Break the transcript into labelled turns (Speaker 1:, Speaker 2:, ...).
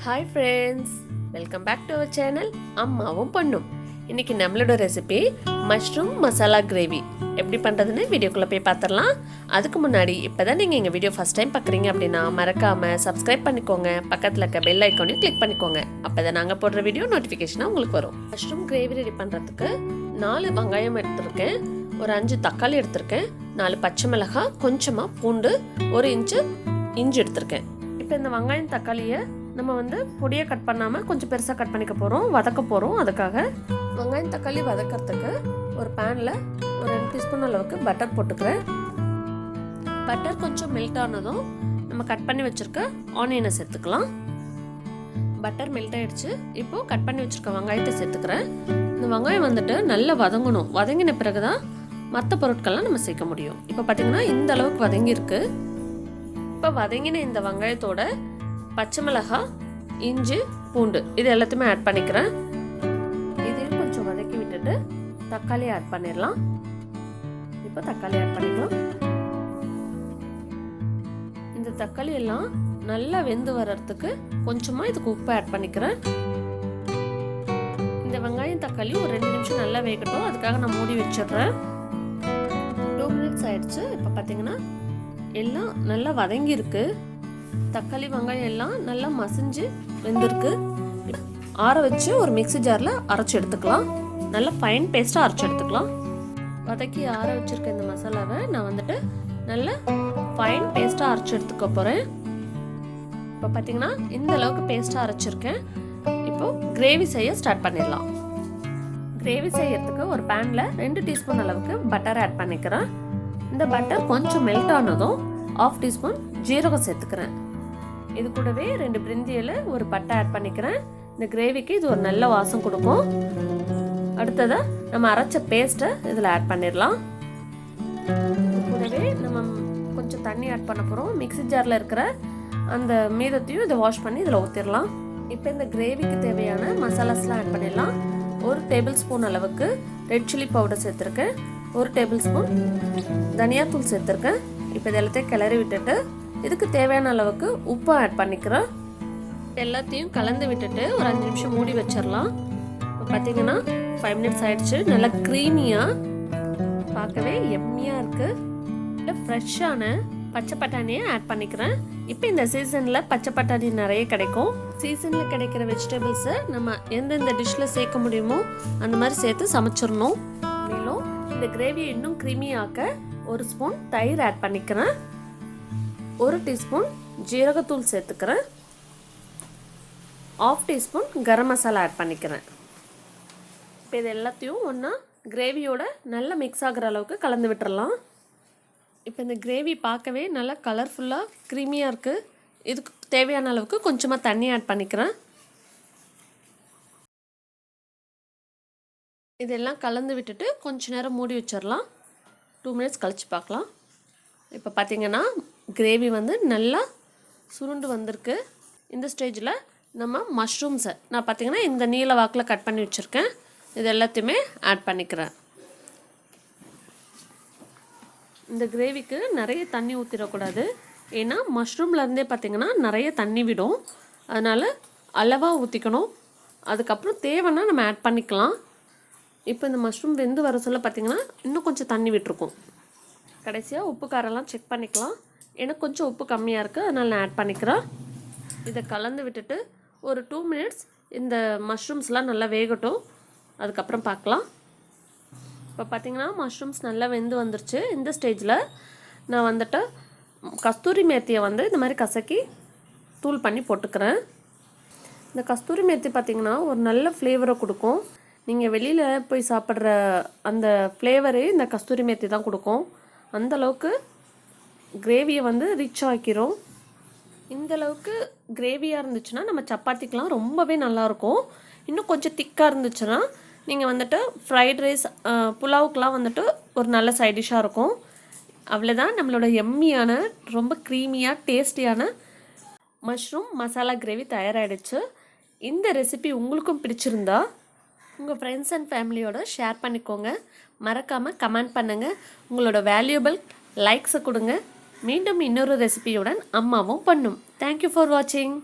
Speaker 1: Hi friends, welcome back to our channel ammavumponnum. இன்னைக்கு நம்மளோட recipe mushroom masala gravy எப்படி பண்ணுறதுன்னு வீடியோக்குள்ளே போய் பார்த்துடலாம். அதுக்கு முன்னாடி இப்போ தான் நீங்கள் எங்கள் வீடியோ ஃபஸ்ட் டைம் பார்க்குறீங்க அப்படின்னா மறக்காமல் சப்ஸ்கிரைப் பண்ணிக்கோங்க, பக்கத்தில் இருக்க பெல் ஐக்கானையும் கிளிக் பண்ணிக்கோங்க. அப்போ தான் நாங்கள் போடுற வீடியோ நோட்டிஃபிகேஷனாக உங்களுக்கு வரும். மஷ்ரூம் கிரேவி ரெடி பண்ணுறதுக்கு 4 வெங்காயம் எடுத்திருக்கேன், ஒரு 5 தக்காளி எடுத்திருக்கேன், 4 பச்சை மிளகாய், கொஞ்சமாக பூண்டு, 1 இன்ச்சு இஞ்சி எடுத்திருக்கேன். இப்போ இந்த வெங்காயம் தக்காளியை நம்ம பொடியை கட் பண்ணாமல் கொஞ்சம் பெருசாக கட் பண்ணிக்க போகிறோம், வதக்க போகிறோம். அதுக்காக வெங்காயம் தக்காளி வதக்கிறதுக்கு ஒரு பேனில் ஒரு 2 டீஸ்பூன் அளவுக்கு பட்டர் போட்டுக்கிறேன். பட்டர் கொஞ்சம் மெல்ட் ஆனதும் நம்ம கட் பண்ணி வச்சுருக்க ஆனியனை சேர்த்துக்கலாம். பட்டர் மெல்ட் ஆகிடுச்சு. இப்போது கட் பண்ணி வச்சுருக்க வெங்காயத்தை சேர்த்துக்கிறேன். இந்த வெங்காயம் நல்லா வதங்கணும். வதங்கின பிறகு தான் மற்ற பொருட்கள்லாம் நம்ம சேர்க்க முடியும். இப்போ பார்த்திங்கன்னா இந்த அளவுக்கு வதங்கியிருக்கு. இப்போ வதங்கின இந்த வெங்காயத்தோட பச்சை மிளகாய், இஞ்சி, பூண்டு இது எல்லாத்தையுமே ஆட் பண்ணிக்கிறேன். இதையும் கொஞ்சம் வதக்கி விட்டுட்டு தக்காளி ஆட் பண்ணிடலாம். இப்போ தக்காளி ஆட் பண்ணிக்கலாம். இந்த தக்காளி எல்லாம் நல்லா வெந்து வர்றதுக்கு கொஞ்சமாக இதுக்கு உப்பு ஆட் பண்ணிக்கிறேன். இந்த வெங்காயம் தக்காளி ஒரு 2 நிமிஷம் நல்லா வேகட்டும். அதுக்காக நான் மூடி வச்சிடுறேன். 2 மினிட்ஸ் ஆயிடுச்சு. இப்போ பார்த்தீங்கன்னா எல்லாம் நல்லா வதங்கி இருக்கு. தக்காளி வெங்காயம் எல்லாம் நல்லா மசிஞ்சு வெந்திருக்கு. ஆற வச்சு ஒரு மிக்ஸி ஜாரில் அரைச்சி எடுத்துக்கலாம். நல்லா ஃபைன் பேஸ்ட்டாக அரைச்சி எடுத்துக்கலாம். வதக்கி ஆற வச்சுருக்க இந்த மசாலாவை நான் நல்லா ஃபைன் பேஸ்ட்டாக அரைச்சி எடுத்துக்க போகிறேன். இப்போ பார்த்தீங்கன்னா இந்த அளவுக்கு பேஸ்ட்டாக அரைச்சிருக்கேன். இப்போது கிரேவி செய்ய ஸ்டார்ட் பண்ணிடலாம். கிரேவி செய்யறதுக்கு ஒரு பேனில் 2 டீஸ்பூன் அளவுக்கு பட்டர் ஆட் பண்ணிக்கிறேன். இந்த பட்டர் கொஞ்சம் மெல்ட் ஆனதும் 1/2 டீஸ்பூன் ஜீரகம் சேர்த்துக்கிறேன். இது கூடவே 2 பிரிஞ்சி இலை, ஒரு பட்டை ஆட் பண்ணிக்கிறேன். இந்த கிரேவிக்கு இது ஒரு நல்ல வாசம் கொடுக்கும். அடுத்ததாக நம்ம அரைச்ச பேஸ்ட்டை இதில் ஆட் பண்ணிடலாம். இது கூடவே நம்ம கொஞ்சம் தண்ணி ஆட் பண்ண போகிறோம். மிக்ஸி ஜாரில் இருக்கிற அந்த மீதத்தையும் இதை வாஷ் பண்ணி இதில் ஊற்றிடலாம். இப்போ இந்த கிரேவிக்கு தேவையான மசாலாஸ்லாம் ஆட் பண்ணிடலாம். 1 டேபிள் ஸ்பூன் அளவுக்கு ரெட் சில்லி பவுடர் சேர்த்துருக்கேன், 1 டேபிள் ஸ்பூன் தனியாத்தூள் சேர்த்துருக்கேன். இப்போ இது எல்லாத்தையும் கிளறி விட்டுட்டு இதுக்கு தேவையான அளவுக்கு உப்பு ஆட் பண்ணிக்கிறேன். எல்லாத்தையும் கலந்து விட்டுட்டு ஒரு 5 நிமிஷம் மூடி வச்சிடலாம். இப்போ பார்த்தீங்கன்னா 5 மினிட்ஸ் ஆயிடுச்சு. நல்லா க்ரீமியாக, பார்க்கவே எம்மியாக இருக்குது. ஃப்ரெஷ்ஷான பச்சை பட்டாணியை ஆட் பண்ணிக்கிறேன். இப்போ இந்த சீசனில் பச்சை பட்டாணி நிறைய கிடைக்கும். சீசனில் கிடைக்கிற வெஜிடபிள்ஸை நம்ம எந்தெந்த டிஷ்ஷில் சேர்க்க முடியுமோ அந்த மாதிரி சேர்த்து சமைச்சிடணும். மேலும் இந்த கிரேவியை இன்னும் க்ரீமியாக்க 1 ஸ்பூன் தயிர் ஆட் பண்ணிக்கிறேன், 1 டீஸ்பூன் ஜீரகத்தூள் சேர்த்துக்கிறேன், 1/2 டீஸ்பூன் கரம் மசாலா ஆட் பண்ணிக்கிறேன். இப்போ இது எல்லாத்தையும் ஒன்றா கிரேவியோட நல்லா மிக்ஸ் ஆகிற அளவுக்கு கலந்து விட்டுறலாம். இப்போ இந்த கிரேவி பார்க்கவே நல்லா கலர்ஃபுல்லாக க்ரீமியாக இருக்குது. இதுக்கு தேவையான அளவுக்கு கொஞ்சமாக தண்ணி ஆட் பண்ணிக்கிறேன். இதெல்லாம் கலந்து விட்டுட்டு கொஞ்ச நேரம் மூடி வச்சிடலாம். 2 மினிட்ஸ் கழித்து பார்க்கலாம். இப்போ பார்த்திங்கன்னா கிரேவி நல்லா சுருண்டு வந்திருக்கு. இந்த ஸ்டேஜில் நம்ம மஷ்ரூம்ஸை நான் பார்த்திங்கன்னா இந்த நீல வாக்கில் கட் பண்ணி வச்சுருக்கேன். இது எல்லாத்தையுமே ஆட் பண்ணிக்கிறேன். இந்த கிரேவிக்கு நிறைய தண்ணி ஊற்றிடக்கூடாது. ஏன்னா மஷ்ரூம்லேருந்தே பார்த்திங்கன்னா நிறைய தண்ணி விடும். அதனால் அளவாக ஊற்றிக்கணும். அதுக்கப்புறம் தேவைன்னா நம்ம ஆட் பண்ணிக்கலாம். இப்போ இந்த மஷ்ரூம் வெந்து வர சொல்ல பார்த்திங்கன்னா இன்னும் கொஞ்சம் தண்ணி விட்டுருக்கும். கடைசியாக உப்பு காரெல்லாம் செக் பண்ணிக்கலாம். எனக்கு கொஞ்சம் உப்பு கம்மியாக இருக்குது, அதனால் நான் ஆட் பண்ணிக்கிறேன். இதை கலந்து விட்டுட்டு ஒரு 2 மினிட்ஸ் இந்த மஷ்ரூம்ஸ்லாம் நல்லா வேகட்டும். அதுக்கப்புறம் பார்க்கலாம். இப்போ பார்த்திங்கன்னா மஷ்ரூம்ஸ் நல்லா வெந்து வந்துருச்சு. இந்த ஸ்டேஜில் நான் கஸ்தூரி மேத்தியை இந்த மாதிரி கசக்கி தூள் பண்ணி போட்டுக்கிறேன். இந்த கஸ்தூரி மேத்தி பார்த்திங்கன்னா ஒரு நல்ல ஃப்ளேவரை கொடுக்கும். நீங்கள் வெளியில் போய் சாப்பிட்ற அந்த ஃப்ளேவரே இந்த கஸ்தூரி மேத்தி தான் கொடுக்கும். அந்தளவுக்கு கிரேவியை ரிச் ஆக்கிரும். இந்தளவுக்கு கிரேவியாக இருந்துச்சுன்னா நம்ம சப்பாத்திக்கெலாம் ரொம்பவே நல்லாயிருக்கும். இன்னும் கொஞ்சம் திக்காக இருந்துச்சுன்னா நீங்கள் ஃப்ரைட் ரைஸ், புலாவுக்கெலாம் ஒரு நல்ல சைட் டிஷ்ஷாக இருக்கும். அவ்வளோதான், நம்மளோட எம்மியான ரொம்ப க்ரீமியாக டேஸ்டியான மஷ்ரூம் மசாலா கிரேவி தயாராகிடுச்சு. இந்த ரெசிபி உங்களுக்கும் பிடிச்சிருந்தா உங்கள் ஃப்ரெண்ட்ஸ் அண்ட் ஃபேமிலியோட ஷேர் பண்ணிக்கோங்க. மறக்காமல் கமெண்ட் பண்ணுங்கள். உங்களோட வேல்யூபிள் லைக்ஸை கொடுங்க. மீண்டும் இன்னொரு ரெசிபியுடன் அம்மாவும் பண்ணும். தேங்க்யூ ஃபார் வாட்சிங்.